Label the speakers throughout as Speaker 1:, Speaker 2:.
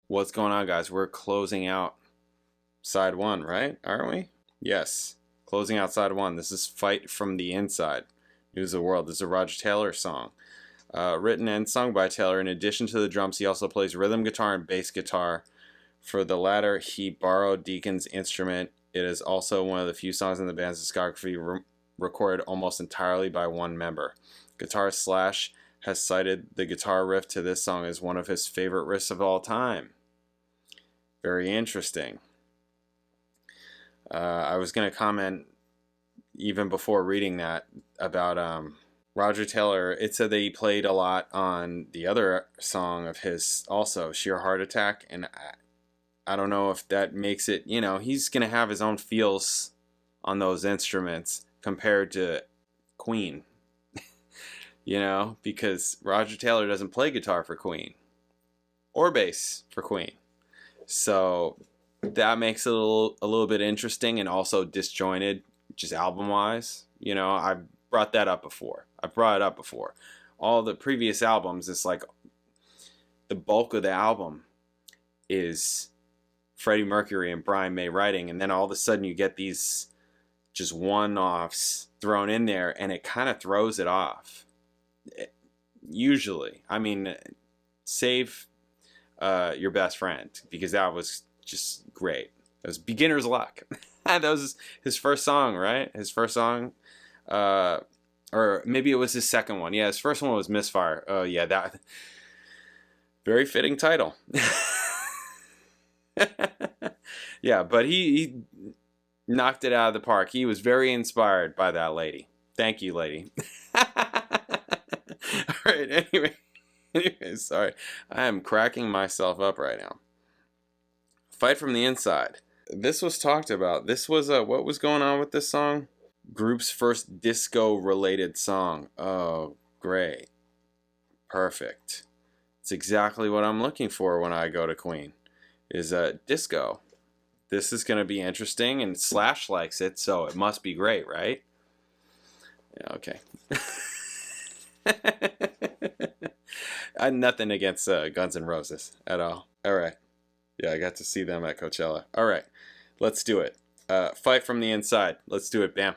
Speaker 1: What's going on, guys? We're closing out side one, right? Aren't we? Yes. Closing out side one. This is Fight from the Inside. News of the World. This is a Roger Taylor song. Written and sung by Taylor. In addition to the drums, he also plays rhythm guitar and bass guitar. For the latter, he borrowed Deacon's instrument. It is also one of the few songs in the band's discography recorded almost entirely by one member. Guitarist Slash has cited the guitar riff to this song as one of his favorite riffs of all time. Very interesting. I was going to comment even before reading that about Roger Taylor. It said that he played a lot on the other song of his also, Sheer Heart Attack, and I don't know if that makes it, you know, he's going to have his own feels on those instruments compared to Queen, you know, because Roger Taylor doesn't play guitar for Queen or bass for Queen. So that makes it a little bit interesting and also disjointed, just album-wise. You know, I've brought that up before. I've brought it up before. All the previous albums, it's like the bulk of the album is Freddie Mercury and Brian May writing, and then all of a sudden you get these just one-offs thrown in there, and it kind of throws it off. Usually. I mean, save Your Best Friend, because that was just great. It was beginner's luck. That was his first song, right? His first song. Or maybe it was his second one. Yeah, his first one was Misfire. Oh, yeah, that. Very fitting title. Yeah, but he knocked it out of the park. He was very inspired by that lady. Thank you, lady. All right, anyway, sorry. I am cracking myself up right now. Fight from the Inside. This was talked about. This was, what was going on with this song? Group's first disco-related song. Oh, great. Perfect. It's exactly what I'm looking for when I go to Queen, is disco. This is going to be interesting, and Slash likes it, so it must be great, right? Yeah, okay. I had nothing against Guns N' Roses at all. All right. Yeah, I got to see them at Coachella. All right. Let's do it. Fight from the Inside. Let's do it. Bam.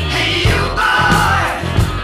Speaker 2: Hey, you boy!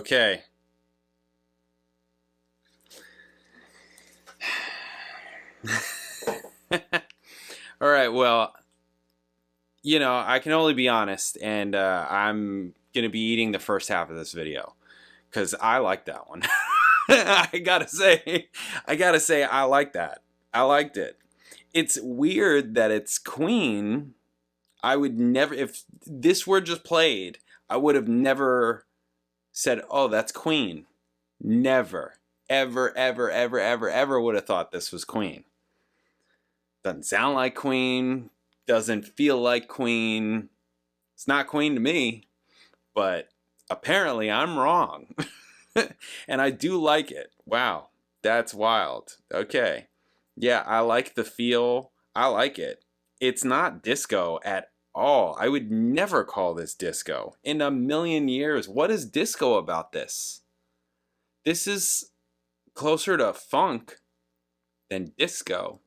Speaker 1: Okay. All right, well, you know, I can only be honest, and I'm going to be eating the first half of this video, because I like that one. I gotta say, I like that. I liked it. It's weird that it's Queen. I would never, if this were just played, I would have never said, oh, that's Queen. Never, ever, ever, ever, ever, ever would have thought this was Queen. Doesn't sound like Queen. Doesn't feel like Queen. It's not Queen to me. But apparently I'm wrong. And I do like it. Wow. That's wild. Okay. Yeah, I like the feel. I like it. It's not disco at all. I would never call this disco in a million years. What is disco about this? This is closer to funk than disco.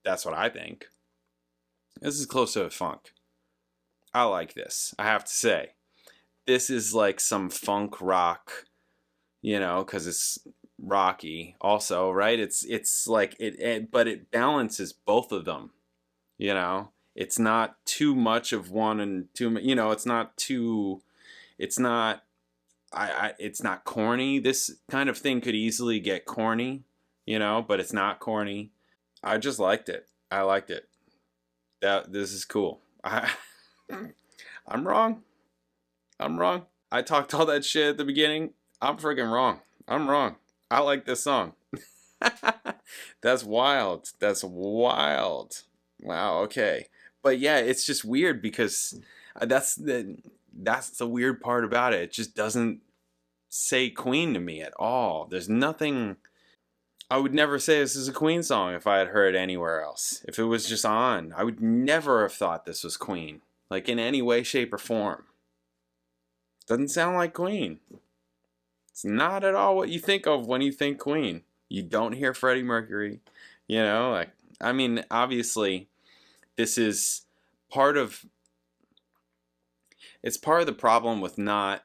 Speaker 1: That's what I think. This is closer to funk. I like this, I have to say. This is like some funk rock, you know, because it's rocky also, right? It's like but it balances both of them, you know. It's not too much of one and too much, you know. It's not too, it's not, it's not corny. This kind of thing could easily get corny, you know, but it's not corny. I just liked it. I liked it. This is cool. I'm wrong. I'm wrong. I talked all that shit at the beginning. I'm freaking wrong. I'm wrong. I like this song. That's wild. That's wild. Wow, okay. But yeah, it's just weird because that's the weird part about it. It just doesn't say Queen to me at all. There's nothing. I would never say this is a Queen song if I had heard it anywhere else. If it was just on, I would never have thought this was Queen. Like in any way, shape, or form. Doesn't sound like Queen. It's not at all what you think of when you think Queen. You don't hear Freddie Mercury. You know, like, I mean, obviously, this is part of, it's part of the problem with not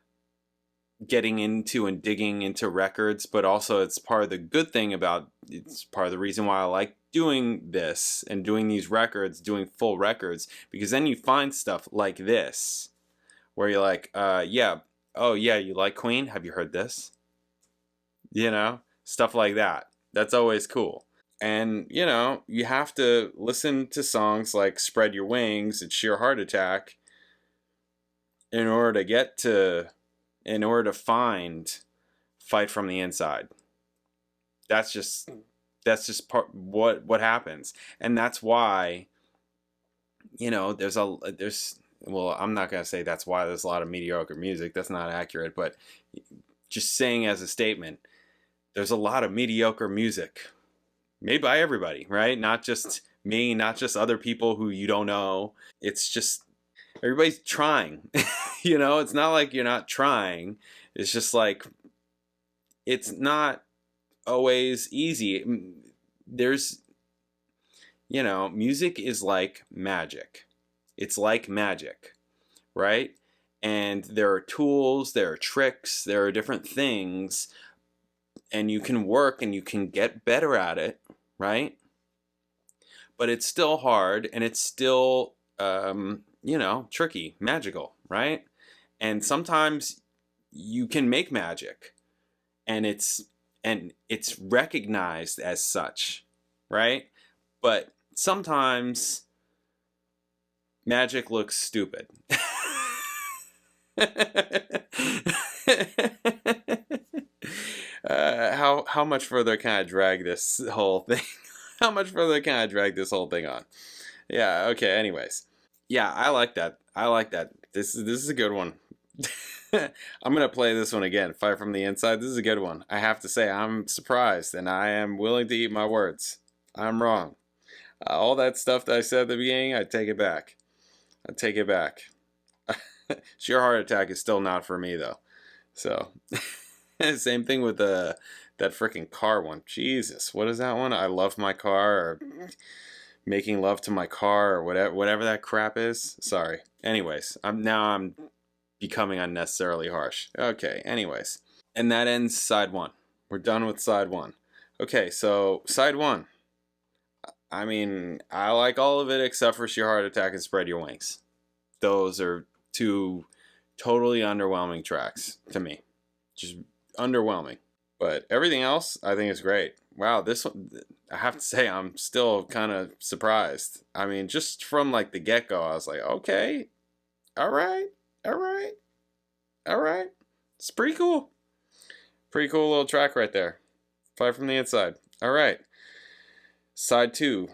Speaker 1: getting into and digging into records, but also it's part of the good thing about, it's part of the reason why I like doing this and doing these records, doing full records, because then you find stuff like this, where you're like, yeah, oh yeah, you like Queen? Have you heard this? You know, stuff like that. That's always cool. And, you know, you have to listen to songs like Spread Your Wings and Sheer Heart Attack in order to find Fight from the Inside. That's just part what happens. And that's why, you know, well, I'm not going to say that's why there's a lot of mediocre music. That's not accurate, but just saying as a statement, there's a lot of mediocre music made by everybody, right? Not just me, not just other people who you don't know. It's just everybody's trying. You know, it's not like you're not trying. It's just like it's not always easy. There's, you know, music is like magic. It's like magic, right? And there are tools, there are tricks, there are different things, and you can work and you can get better at it, right? But it's still hard, and it's still, you know, tricky, magical, right? And sometimes you can make magic, and it's recognized as such, right? But sometimes magic looks stupid. How much further can I drag this whole thing? How much further can I drag this whole thing on? Yeah, okay, anyways. Yeah, I like that. I like that. This is a good one. I'm going to play this one again. Fight from the Inside. This is a good one. I have to say, I'm surprised, and I am willing to eat my words. I'm wrong. All that stuff that I said at the beginning, I take it back. I take it back. Sheer Heart Attack is still not for me, though. So, same thing with that freaking car one. Jesus, what is that one? I Love My Car, or Making Love to My Car, or whatever that crap is. Sorry. Anyways, I'm becoming unnecessarily harsh. Okay, anyways. And that ends side one. We're done with side one. Okay, so side one. I mean, I like all of it except for Sheer Heart Attack and Spread Your Wings. Those are two totally underwhelming tracks to me. Just underwhelming. But everything else, I think is great. Wow, this one, I have to say, I'm still kind of surprised. I mean, just from like the get-go, I was like, okay, all right. It's pretty cool. Pretty cool little track right there. Fly from the Inside. All right. Side two,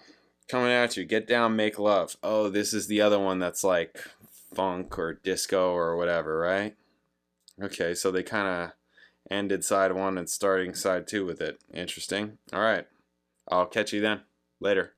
Speaker 1: coming at you. Get Down, Make Love. Oh, this is the other one that's like funk or disco or whatever, right? Okay, so they kind of ended side one and starting side two with it. Interesting. All right. I'll catch you then. Later.